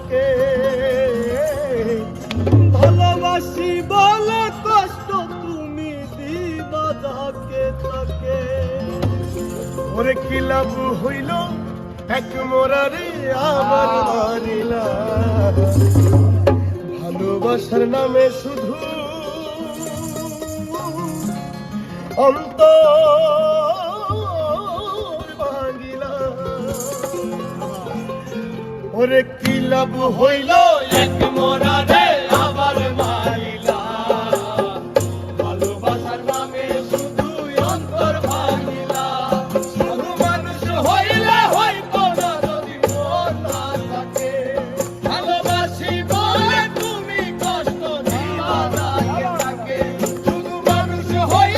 তাকে ভালোবাসি বলে কষ্ট তুমি দিবা যাকে তাকে ওরে কি লাভ হইল এক মোরারে আমার মারিলা ভালোবাসার নামে শুধু অন্তর ভাঙিলা ওরে কি লাভ হইল এক মোরারে